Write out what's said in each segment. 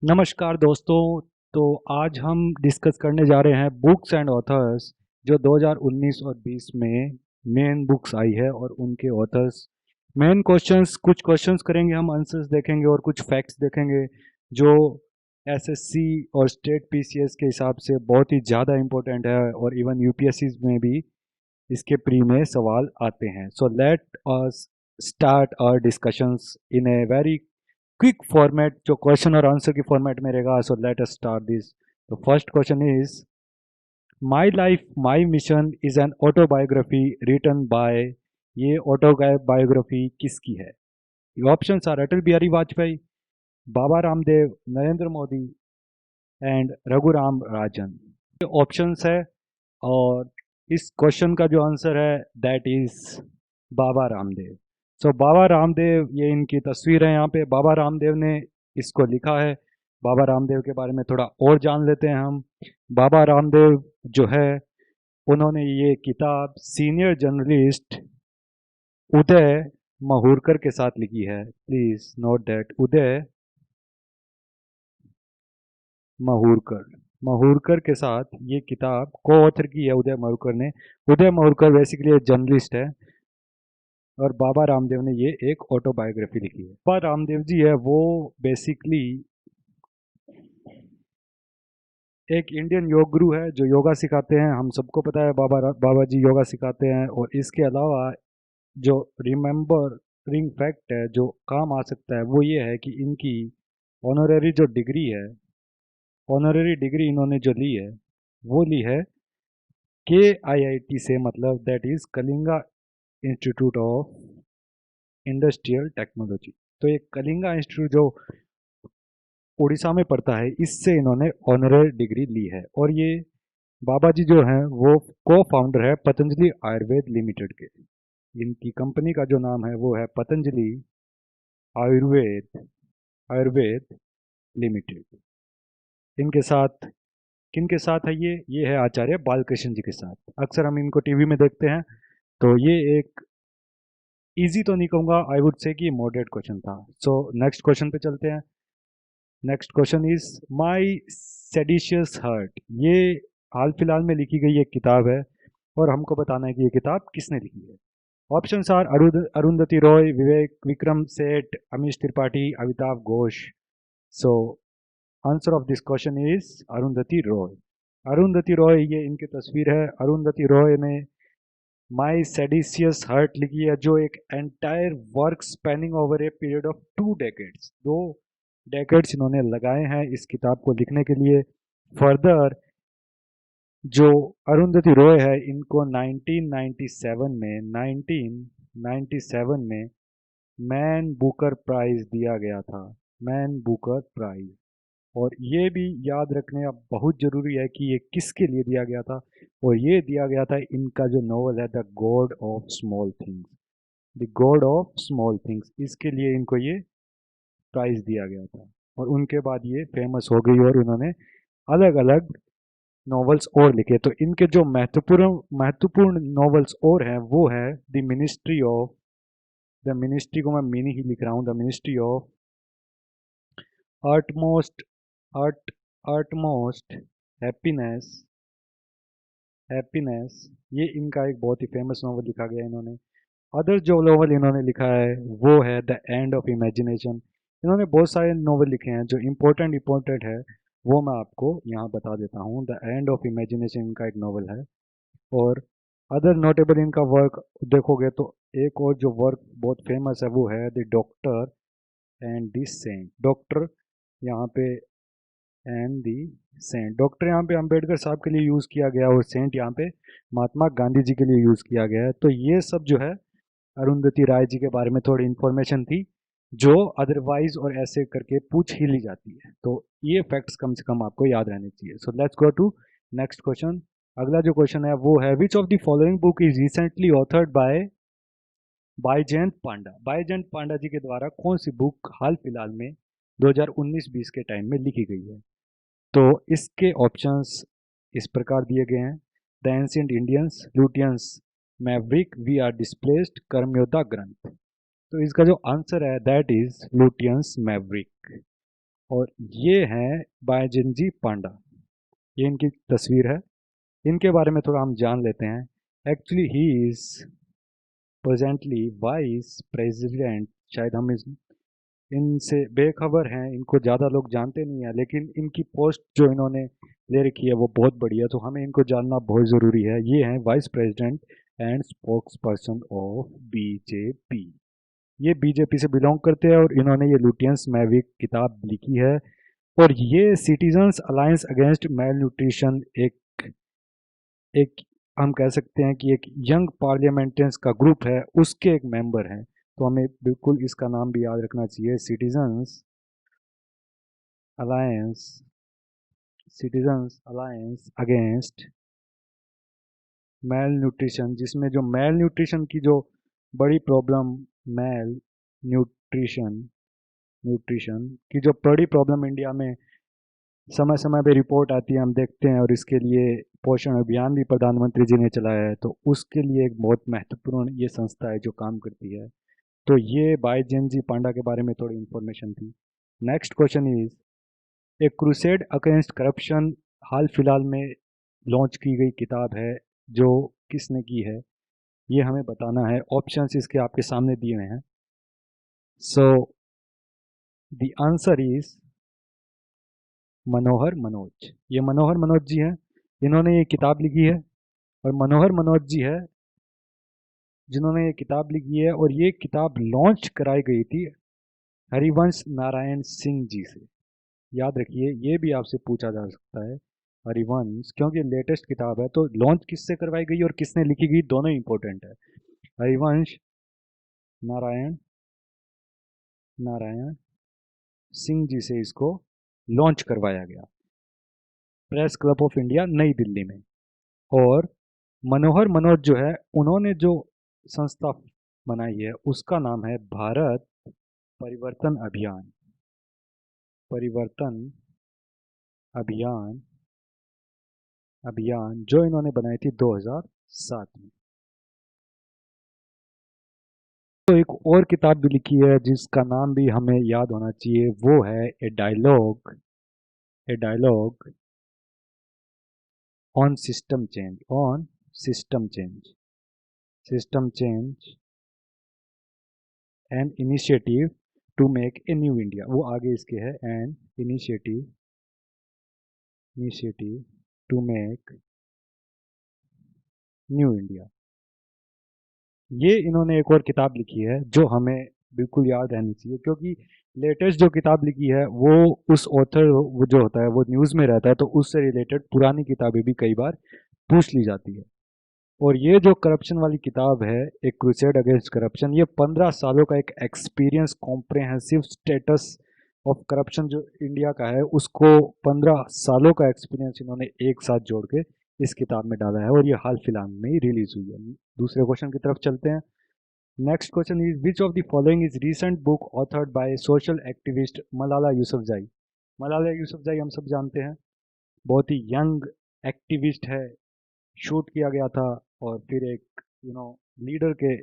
नमस्कार दोस्तों। तो आज हम डिस्कस करने जा रहे हैं बुक्स एंड ऑथर्स जो 2019 और 20 में मेन बुक्स आई है और उनके ऑथर्स। मेन क्वेश्चंस, कुछ क्वेश्चंस करेंगे, हम आंसर्स देखेंगे और कुछ फैक्ट्स देखेंगे जो एसएससी और स्टेट पीसीएस के हिसाब से बहुत ही ज़्यादा इंपॉर्टेंट है और इवन यूपीएससी में भी इसके प्री में सवाल आते हैं। So let us start our discussions in a very quick format, जो क्वेश्चन और आंसर की फॉर्मेट में रहेगा। So let us start this. तो first question is, my life my mission is an autobiography written by. ये autobiography किसकी है? Option are Atal Bihari Vajpayee, Baba Ramdev, Narendra Modi and Raghuram Rajan. ये ऑप्शंस है और इस क्वेश्चन का जो आंसर है दैट इज बाबा रामदेव। सो बाबा रामदेव, ये इनकी तस्वीर है यहाँ पे। बाबा रामदेव ने इसको लिखा है। बाबा रामदेव के बारे में थोड़ा और जान लेते हैं हम। बाबा रामदेव जो है, उन्होंने ये किताब सीनियर जर्नलिस्ट उदय महूरकर के साथ लिखी है। प्लीज नोट दैट उदय महूरकर। महूरकर के साथ ये किताब को ऑथर की है उदय महूरकर ने। उदय महूरकर बेसिकली एक जर्नलिस्ट है और बाबा रामदेव ने ये एक ऑटोबायोग्राफी लिखी है। बाबा रामदेव जी है वो बेसिकली एक इंडियन योग गुरु है जो योगा सिखाते हैं। हम सबको पता है बाबा जी योगा सिखाते हैं। और इसके अलावा जो रिमेम्बरिंग फैक्ट है जो काम आ सकता है वो ये है कि इनकी ऑनरेरी जो डिग्री है, ऑनरेरी डिग्री इन्होंने जो ली है वो ली है के आईआईटी से, मतलब that is Kalinga institute of industrial technology. तो ये कलिंगा इंस्टीट्यूट जो उड़ीसा में पड़ता है, इससे इन्होंने ऑनररी डिग्री ली है। और ये बाबा जी जो हैं वो को फाउंडर है पतंजलि आयुर्वेद लिमिटेड के। इनकी कंपनी का जो नाम है वो है पतंजलि आयुर्वेद आयुर्वेद लिमिटेड। इनके साथ किनके साथ है ये है आचार्य बालकृष्ण जी के साथ। अक्सर हम इनको टीवी में देखते हैं। तो ये एक इजी तो नहीं कहूँगा, आई वुड से कि मॉडरेट क्वेश्चन था। सो नेक्स्ट क्वेश्चन पे चलते हैं। Next question is my seditious heart. ये हाल फिलहाल में लिखी गई एक किताब है और हमको बताना है कि ये किताब किसने लिखी है। Option are Arundhati Roy, Vivek Vikram Seth, Amish Tripathi, Amitabh Ghosh. So answer of this question is Arundhati Roy. Arundhati Roy, ये इनकी तस्वीर है। अरुंधति रॉय ने माई सेडिशियस हर्ट लिखी है, जो एक entire work spanning over a period of 2 decades. 2 decades इन्होंने लगाए हैं इस किताब को लिखने के लिए। फर्दर जो अरुंधति रॉय है, इनको 1997 में मैन बुकर प्राइज दिया गया था। Man Booker Prize. और ये भी याद रखने अब बहुत जरूरी है कि ये किसके लिए दिया गया था। और ये दिया गया था इनका जो नॉवल है the God of small things. The God of small things, इसके लिए इनको ये प्राइज दिया गया था। और उनके बाद ये फेमस हो गई और उन्होंने अलग अलग नॉवेल्स और लिखे। तो इनके जो महत्वपूर्ण महत्वपूर्ण नॉवेल्स और हैं वो है the ministry of, the ministry को मैं मीनिंग ही लिख रहा हूँ, the ministry of utmost ut utmost happiness happiness. ये इनका एक बहुत ही फेमस नॉवल लिखा गया है इन्होंने। अदर जो नॉवल इन्होंने लिखा है वो है द एंड ऑफ इमेजिनेशन। इन्होंने बहुत सारे नॉवल लिखे हैं। जो इम्पोर्टेंट है वो मैं आपको यहाँ बता देता हूँ। द एंड ऑफ इमेजिनेशन इनका एक नॉवल है। और अदर नोटेबल इनका वर्क देखोगे तो एक और जो वर्क बहुत फेमस है वो है the doctor and the saint. Doctor यहाँ पे एंड दी सेंट। डॉक्टर यहाँ पे अंबेडकर साहब के लिए यूज़ किया गया और सेंट यहाँ पे महात्मा गांधी जी के लिए यूज़ किया गया है। तो ये सब जो है अरुंधति राय जी के बारे में थोड़ी इन्फॉर्मेशन थी जो अदरवाइज और ऐसे करके पूछ ही ली जाती है। तो ये फैक्ट्स कम से कम आपको याद रहने चाहिए। So let's go to next question. अगला जो क्वेश्चन है वो है, which of the following book is recently authored by Baijayant Panda. Baijayant Panda ji के द्वारा कौन सी बुक हाल फिलहाल में 2019-20 के टाइम में लिखी गई है? तो इसके ऑप्शंस इस प्रकार दिए गए हैं। The ancient Indians, Lutyens, maverick, we are displaced, Karmayoddha Granth. तो इसका जो आंसर है दैट इज लुटियंस मैवरिक। और ये हैं बायजनजी पांडा। ये इनकी तस्वीर है। इनके बारे में थोड़ा हम जान लेते हैं। Actually he is presently vice president. शायद हम इनसे बेखबर हैं, इनको ज़्यादा लोग जानते नहीं हैं, लेकिन इनकी पोस्ट जो इन्होंने ले रखी है वो बहुत बढ़िया है, तो हमें इनको जानना बहुत ज़रूरी है। ये हैं vice president and spokes person of BJP. ये बीजेपी से बिलोंग करते हैं और इन्होंने ये लुटियंस मैविक किताब लिखी है। और ये citizens alliance against mail nutrition एक एक हम कह सकते हैं कि एक यंग पार्लियामेंटेंस का ग्रुप है, उसके एक मेंबर हैं। तो हमें बिल्कुल इसका नाम भी याद रखना चाहिए, citizens alliance, citizens alliance against mail nutrition, जिसमें जो मेल न्यूट्रिशन की जो बड़ी प्रॉब्लम, मेल न्यूट्रिशन न्यूट्रिशन की जो बड़ी प्रॉब्लम इंडिया में समय समय पे रिपोर्ट आती है, हम देखते हैं, और इसके लिए पोषण अभियान भी प्रधानमंत्री जी ने चलाया है, तो उसके लिए एक बहुत महत्वपूर्ण ये संस्था है जो काम करती है। तो ये बायजन जी पांडा के बारे में थोड़ी इन्फॉर्मेशन थी। Next question is, a crusade against corruption हाल फिलहाल में लॉन्च की गई किताब है, जो किसने की है ये हमें बताना है। ऑप्शंस इसके आपके सामने दिए हुए हैं। सो द आंसर इज मनोहर मनोज। ये मनोहर मनोज जी हैं, इन्होंने ये किताब लिखी है। और मनोहर मनोज जी है जिन्होंने ये किताब लिखी है, और ये किताब लॉन्च कराई गई थी हरिवंश नारायण सिंह जी से। याद रखिए, ये भी आपसे पूछा जा सकता है, हरिवंश, क्योंकि लेटेस्ट किताब है, तो लॉन्च किससे करवाई गई और किसने लिखी गई, दोनों इंपॉर्टेंट है। हरिवंश नारायण नारायण सिंह जी से इसको लॉन्च करवाया गया, प्रेस क्लब ऑफ इंडिया नई दिल्ली में। और मनोहर मनोज जो है, उन्होंने जो संस्था बनाई है उसका नाम है भारत परिवर्तन अभियान। परिवर्तन अभियान अभियान जो इन्होंने बनाई थी 2007 में। तो एक और किताब भी लिखी है जिसका नाम भी हमें याद होना चाहिए, वो है a dialogue on system change, on system change, system change an initiative to make a new India. वो आगे इसके है, an initiative to make new India. ये इन्होंने एक और किताब लिखी है जो हमें बिल्कुल याद रहनी चाहिए, क्योंकि लेटेस्ट जो किताब लिखी है वो उस ऑथर वो जो होता है वो न्यूज़ में रहता है, तो उससे रिलेटेड पुरानी किताबें भी कई बार पूछ ली जाती है। और ये जो करप्शन वाली किताब है, एक क्रूसेड अगेंस्ट करप्शन, ये 15 सालों का एक experience, comprehensive status of corruption जो इंडिया का है, उसको 15 सालों का एक्सपीरियंस इन्होंने एक साथ जोड़ के इस किताब में डाला है, और ये हाल फिलहाल में ही रिलीज हुई है। दूसरे क्वेश्चन की तरफ चलते हैं। Next question is, which of the following is recent book authored by social activist Malala Yousafzai. Malala Yousafzai हम सब जानते हैं, बहुत ही यंग एक्टिविस्ट है, शूट किया गया था और फिर एक लीडर के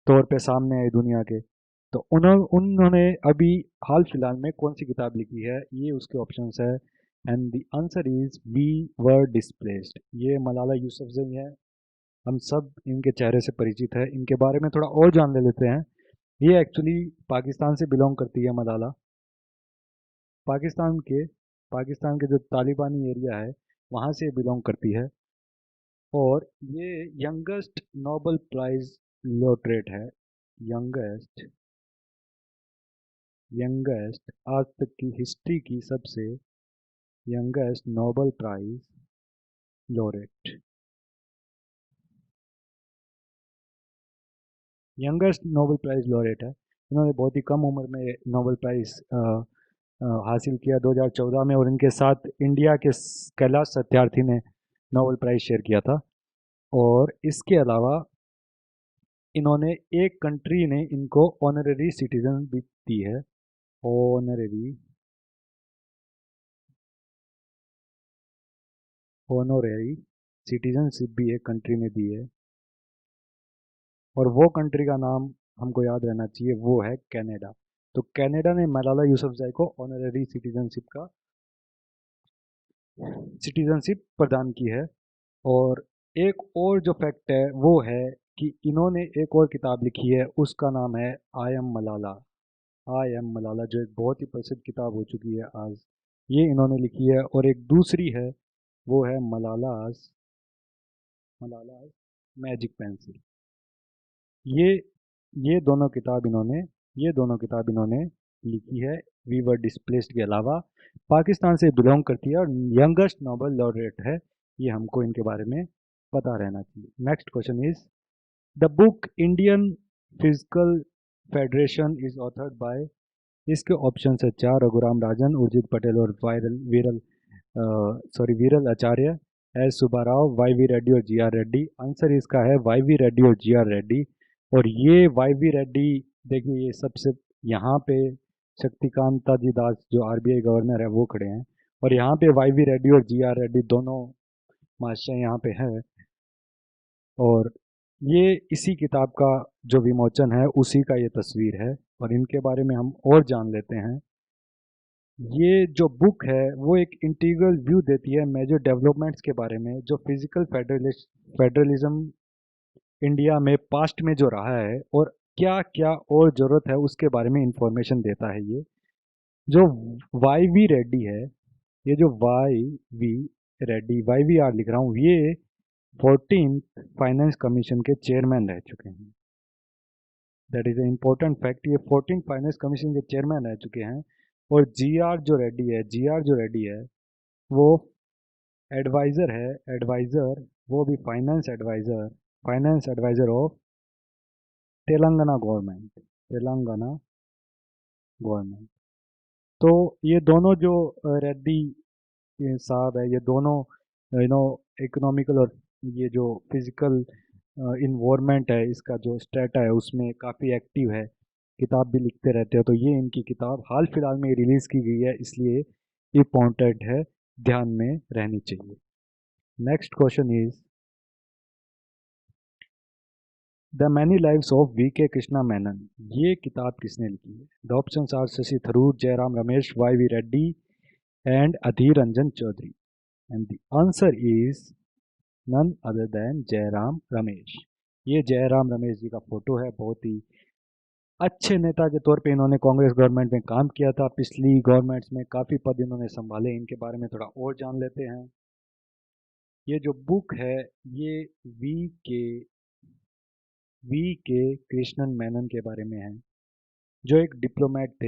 तौर पे सामने आए दुनिया के। तो उन्होंने अभी हाल फिलहाल में कौन सी किताब लिखी है, ये उसके ऑप्शंस है। And the answer is we were displaced. ये मलाला यूसुफजई है, हम सब इनके चेहरे से परिचित है। इनके बारे में थोड़ा और जान ले लेते हैं। ये एक्चुअली पाकिस्तान से बिलोंग करती है मलाला। पाकिस्तान के पाकिस्तान के जो तालिबानी एरिया है वहाँ से बिलोंग करती है। और ये यंगेस्ट नोबेल प्राइज लॉटरेट है। यंगेस्ट यंगेस्ट आज तक की हिस्ट्री की सबसे youngest Nobel prize laureate, youngest Nobel prize laureate है। इन्होंने बहुत ही कम उम्र में नोबेल प्राइज हासिल किया 2014 में, और इनके साथ इंडिया के कैलाश सत्यार्थी ने नोबेल प्राइज शेयर किया था। और इसके अलावा इन्होंने एक कंट्री ने इनको ऑनररी सिटीजन भी दी है। ऑनररी ऑनोरेरी सिटीजनशिप भी एक कंट्री ने दी है, और वो कंट्री का नाम हमको याद रहना चाहिए, वो है कनाडा। तो कनाडा ने मलाला यूसुफजई को ऑनररी सिटीजनशिप प्रदान की है। और एक और जो फैक्ट है वो है कि इन्होंने एक और किताब लिखी है, उसका नाम है I am Malala. I am Malala, जो एक बहुत ही प्रसिद्ध किताब हो चुकी है आज, ये इन्होंने लिखी है। और एक दूसरी है, वो है मलालास मलालास मैजिक पेंसिल। ये ये दोनों किताब इन्होंने लिखी है। वी वर डिस्प्लेस्ड के अलावा पाकिस्तान से बिलोंग करती है और यंगेस्ट नोबेल लॉरेट है। ये हमको इनके बारे में पता रहना चाहिए। Next question is the book Indian physical federation is authored by. इसके ऑप्शन है चार, रघुराम राजन, उर्जित पटेल और Viral Acharya, S Subbarao, Y V Reddy और जी आर रेड्डी। आंसर इसका है वाई वी रेड्डी और जी आर रेड्डी। और ये वाई वी रेड्डी, देखिए ये सबसे यहाँ पे शक्तिकांता जी दास जो आरबीआई गवर्नर है वो खड़े हैं, और यहाँ पे वाई वी रेड्डी और जी आर रेड्डी दोनों महाशय यहाँ पे है। और ये इसी किताब का जो विमोचन है उसी का ये तस्वीर है। और इनके बारे में हम और जान लेते हैं। ये जो बुक है वो एक इंटीग्रल व्यू देती है मेजर डेवलपमेंट्स के बारे में, जो फिजिकल फेडरलिज्म इंडिया में पास्ट में जो रहा है और क्या क्या और ज़रूरत है उसके बारे में इंफॉर्मेशन देता है। ये जो वाई वी रेड्डी है, ये जो वाई वी आर लिख रहा हूँ, ये 14th फाइनेंस कमीशन के चेयरमैन रह चुके हैं। That is a important fact. ये 14th फाइनेंस कमीशन के चेयरमैन रह चुके हैं। और जी आर जो रेड्डी है वो एडवाइज़र है, एडवाइज़र, वो भी finance adviser of Telangana government. तो ये दोनों जो रेड्डी साहब है, ये दोनों यू नो इकोनॉमिकल और ये जो फिजिकल इन्वायरमेंट है, इसका जो स्टेटा है उसमें काफ़ी एक्टिव है, किताब भी लिखते रहते हैं। तो ये इनकी किताब हाल फिलहाल में रिलीज़ की गई है, इसलिए इम्पोर्टेंट है, ध्यान में रहनी चाहिए। Next question is the many lives of V K Krishna Menon. ये किताब किसने लिखी है? The options are Shashi Tharoor, Jairam Ramesh, Y V Reddy and Adhir Ranjan Chowdhury. And the answer is none other than Jairam Ramesh. ये जयराम रमेश जी का फोटो है। बहुत ही अच्छे नेता के तौर पे इन्होंने कांग्रेस गवर्नमेंट में काम किया था, पिछली गवर्नमेंट्स में काफ़ी पद इन्होंने संभाले। इनके बारे में थोड़ा और जान लेते हैं। ये जो बुक है ये वी के वी के कृष्णन मेनन के बारे में है, जो एक डिप्लोमेट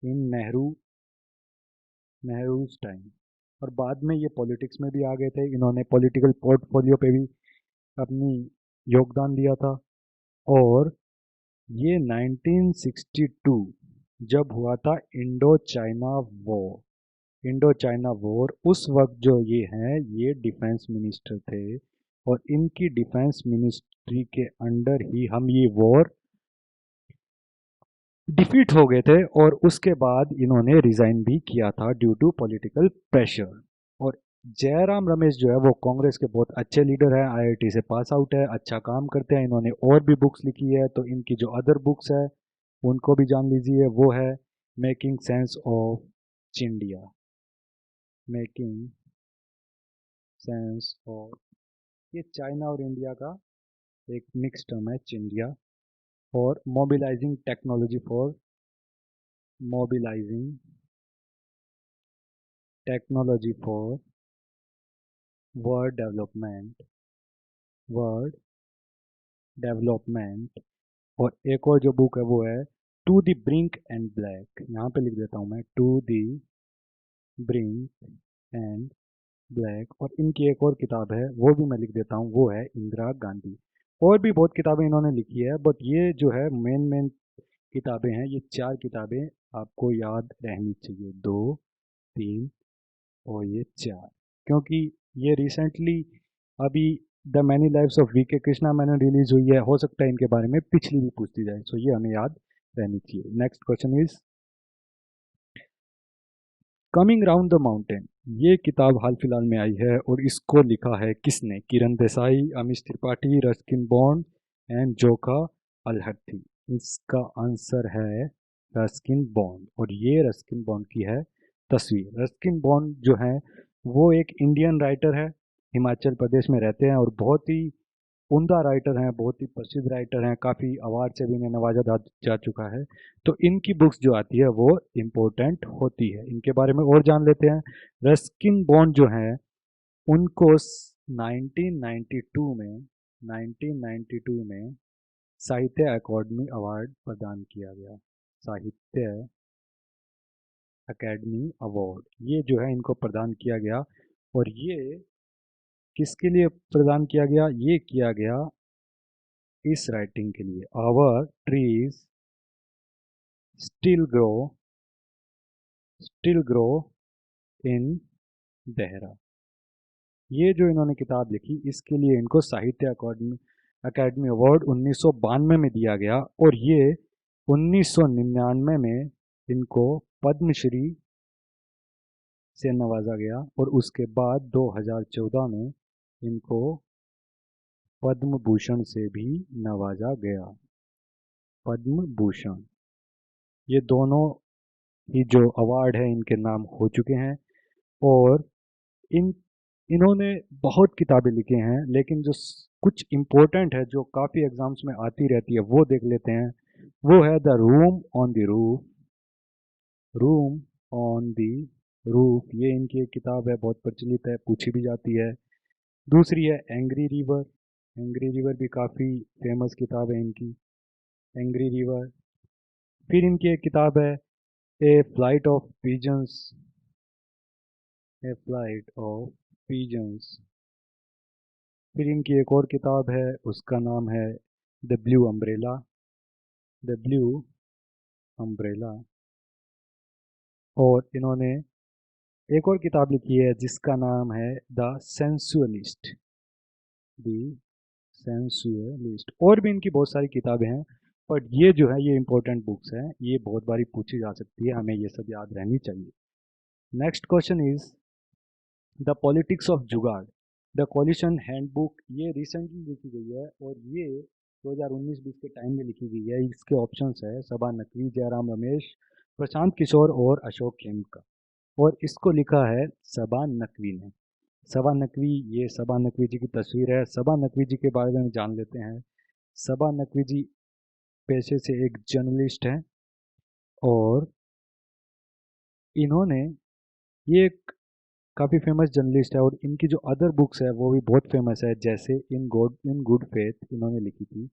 इन नेहरूज टाइम। और बाद में ये पॉलिटिक्स में भी आ गए थे। इन्होंने पॉलिटिकल पोर्टफोलियो पे भी अपनी योगदान दिया था। और ये 1962 जब हुआ था इंडो चाइना वॉर, उस वक्त जो ये हैं ये डिफेंस मिनिस्टर थे। और इनकी डिफेंस मिनिस्ट्री के अंडर ही हम ये वॉर डिफीट हो गए थे। और उसके बाद इन्होंने रिजाइन भी किया था ड्यू टू पॉलिटिकल प्रेशर। और जयराम रमेश जो है वो कांग्रेस के बहुत अच्छे लीडर हैं, आईआईटी से पास आउट है, अच्छा काम करते हैं। इन्होंने और भी बुक्स लिखी है, तो इनकी जो अदर बुक्स है उनको भी जान लीजिए। वो है making sense of Chindia, making sense of, ये चाइना और इंडिया का एक मिक्स टर्म है चिंडिया। और mobilising technology for world development. और एक और जो बुक है वो है to the brink and black. यहाँ पे लिख देता हूँ मैं, to the brink and black. और इनकी एक और किताब है वो भी मैं लिख देता हूँ, वो है इंदिरा गांधी। और भी बहुत किताबें इन्होंने लिखी है, बट ये जो है मेन किताबें हैं। ये चार किताबें आपको याद रहनी चाहिए, 2, 3 और ये 4, क्योंकि ये रिसेंटली अभी the many lives of V K Krishna Menen release हुई है। हो सकता है इनके बारे में पिछली भी पूछती जाए, सो ये हमें याद रहनी चाहिए। Next question is coming round the mountain. ये किताब हाल फिलहाल में आई है और इसको लिखा है किसने? Kiran Desai, Amish Tripathi, Ruskin bond and जोखा अल-हथी। इसका आंसर है रस्किन बॉन्ड, और ये रस्किन बॉन्ड की है तस्वीर। रस्किन बॉन्ड जो है वो एक इंडियन राइटर है, हिमाचल प्रदेश में रहते हैं और बहुत ही उम्दा राइटर हैं, बहुत ही प्रसिद्ध राइटर हैं, काफ़ी अवार्ड से भी इन्हें नवाजा जा चुका है। तो इनकी बुक्स जो आती है वो इम्पोर्टेंट होती है। इनके बारे में और जान लेते हैं। रस्किन बॉन्ड जो है उनको 1992 में 1992 में साहित्य अकादमी अवार्ड प्रदान किया गया। साहित्य अकेडमी अवार्ड ये जो है इनको प्रदान किया गया, और ये किसके लिए प्रदान किया गया? ये किया गया इस राइटिंग के लिए, our trees still grow still grow in Dehra. ये जो इन्होंने किताब लिखी इसके लिए इनको साहित्य अकादमी अकेडमी अवार्ड 1992 में दिया गया, और ये 1999 में इनको पद्मश्री से नवाजा गया, और उसके बाद 2014 में इनको पद्म भूषण से भी नवाजा गया। पद्म भूषण, ये दोनों ही जो अवार्ड है इनके नाम हो चुके हैं। और इन इन्होंने बहुत किताबें लिखी हैं, लेकिन जो कुछ इम्पोर्टेंट है जो काफ़ी एग्जाम्स में आती रहती है वो देख लेते हैं। वो है the room on the roof. Room on the roof, ये इनकी एक किताब है, बहुत प्रचलित है, पूछी भी जाती है। दूसरी है एंग्री रिवर। एंग्री रिवर भी काफ़ी फेमस किताब है इनकी, एंग्री रिवर। फिर इनकी एक किताब है a flight of pigeons. A flight of pigeons. फिर इनकी एक और किताब है, उसका नाम है the blue umbrella. The blue umbrella. और इन्होंने एक और किताब लिखी है जिसका नाम है द सेंसुअलिस्ट। द सेंसुअलिस्ट। और भी इनकी बहुत सारी किताबें हैं, बट ये जो है ये इंपॉर्टेंट बुक्स हैं, ये बहुत बारी पूछी जा सकती है, हमें ये सब याद रहनी चाहिए। Next question is the politics of जुगाड़, द कॉलिशन हैंडबुक। ये रिसेंटली लिखी गई है, और ये 2019-20 के टाइम में लिखी गई है। इसके ऑप्शंस है सबा नकवी, जयराम रमेश, प्रशांत किशोर और अशोक खेमका। और इसको लिखा है सबा नकवी ने। सबा नकवी, ये सबा नकवी जी की तस्वीर है। सबा नकवी जी के बारे में जान लेते हैं। सबा नकवी जी पेशे से एक जर्नलिस्ट हैं, और इन्होंने ये एक काफ़ी फेमस जर्नलिस्ट है, और इनकी जो अदर बुक्स है वो भी बहुत फेमस है, जैसे इन गुड फेथ इन्होंने लिखी थी,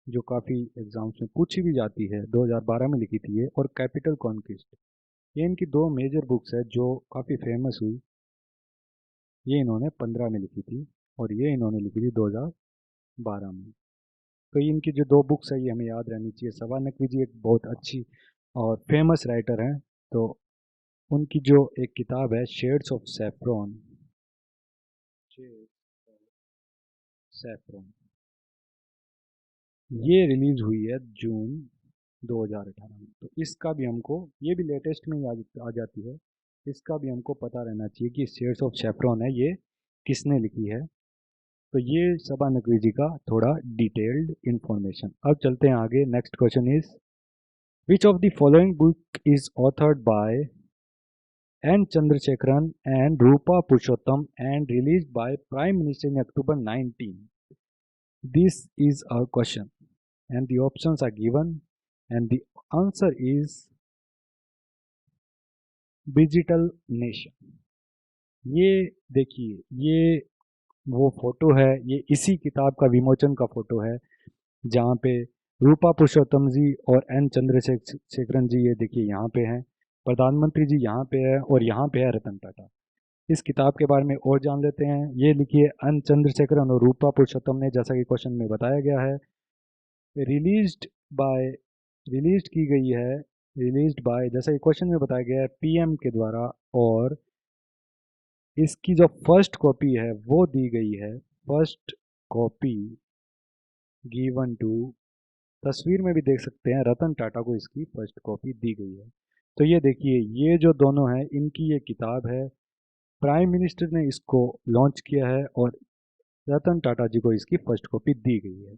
जो काफ़ी एग्जाम्स में पूछी भी जाती है, 2012 में लिखी थी ये। और कैपिटल कॉन्क्विस्ट, ये इनकी दो मेजर बुक्स है जो काफ़ी फेमस हुई। ये इन्होंने 15 में लिखी थी, और ये इन्होंने लिखी थी 2012 में। तो ये इनकी जो दो बुक्स है ये हमें याद रहनी चाहिए। सवा नकवी जी एक बहुत अच्छी और फेमस राइटर हैं, तो उनकी जो एक किताब है शेड्स ऑफ सैफ्रॉन, सैफ्रॉन, ये रिलीज हुई है जून 2018 में। तो इसका भी हमको, ये भी लेटेस्ट में ही आ जाती है, इसका भी हमको पता रहना चाहिए कि शेड्स ऑफ सैफ्रॉन है ये किसने लिखी है। तो ये सबा नकवी जी का थोड़ा डिटेल्ड इंफॉर्मेशन। अब चलते हैं आगे। Next question is which of the following book is authored bye N. Chandrasekaran and Rupa Purushottam and released by Prime Minister in October 19. This is our question, and the options are given, and the answer is Digital Nation. ये देखिए, ये वो photo है, ये इसी किताब का विमोचन का फोटो है, जहाँ पे रूपा पुरुषोत्तम जी और एन चंद्रशेखरन जी, ये देखिए यहाँ पे हैं, प्रधानमंत्री जी यहाँ पे है, और यहाँ पे है रतन टाटा। इस किताब के बारे में और जान लेते हैं। ये लिखी है एन चंद्रशेखरन और रूपा पुरुषोत्तम ने, जैसा कि क्वेश्चन में बताया गया है। रिलीज्ड बाय, रिलीज की गई है, रिलीज्ड बाय, जैसा कि क्वेश्चन में बताया गया है, पीएम के द्वारा। और इसकी जो फर्स्ट कॉपी है वो दी गई है, फर्स्ट कॉपी गिवन टू, तस्वीर में भी देख सकते हैं, रतन टाटा को इसकी फर्स्ट कॉपी दी गई है। तो ये देखिए, ये जो दोनों हैं इनकी ये किताब है, प्राइम मिनिस्टर ने इसको लॉन्च किया है, और रतन टाटा जी को इसकी फर्स्ट कॉपी दी गई है।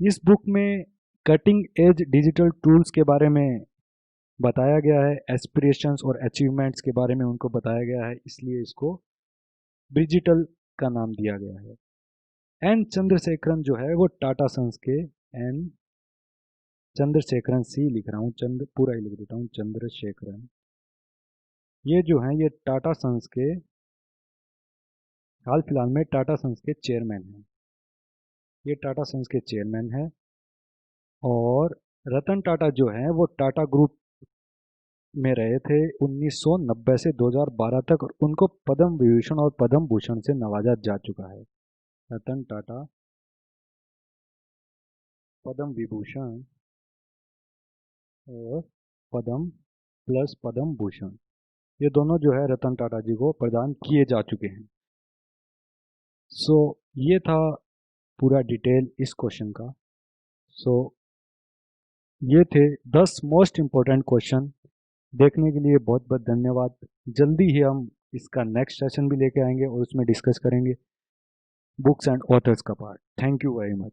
इस बुक में कटिंग एज डिजिटल टूल्स के बारे में बताया गया है, एस्पिरेशंस और अचीवमेंट्स के बारे में उनको बताया गया है, इसलिए इसको डिजिटल का नाम दिया गया है। एन चंद्रशेखरन जो है वो टाटा सन्स के, एन चंद्रशेखरन सी लिख रहा हूँ, चंद्र पूरा ही लिख देता हूँ, चंद्रशेखरन, ये जो हैं ये टाटा सन्स के हाल फिलहाल में टाटा सन्स के चेयरमैन हैं। ये टाटा सन्स के चेयरमैन हैं। और रतन टाटा जो हैं वो टाटा ग्रुप में रहे थे 1990 से 2012 तक, और उनको पद्म विभूषण और पद्म भूषण से नवाजा जा चुका है। रतन टाटा पद्म विभूषण और पद्म प्लस पद्म भूषण, ये दोनों जो है रतन टाटा जी को प्रदान किए जा चुके हैं। सो ये था पूरा डिटेल इस क्वेश्चन का। सो ये थे 10 मोस्ट इम्पोर्टेंट क्वेश्चन। देखने के लिए बहुत बहुत धन्यवाद। जल्दी ही हम इसका नेक्स्ट सेशन भी लेके आएंगे और उसमें डिस्कस करेंगे बुक्स एंड ऑथर्स का part. Thank you very much.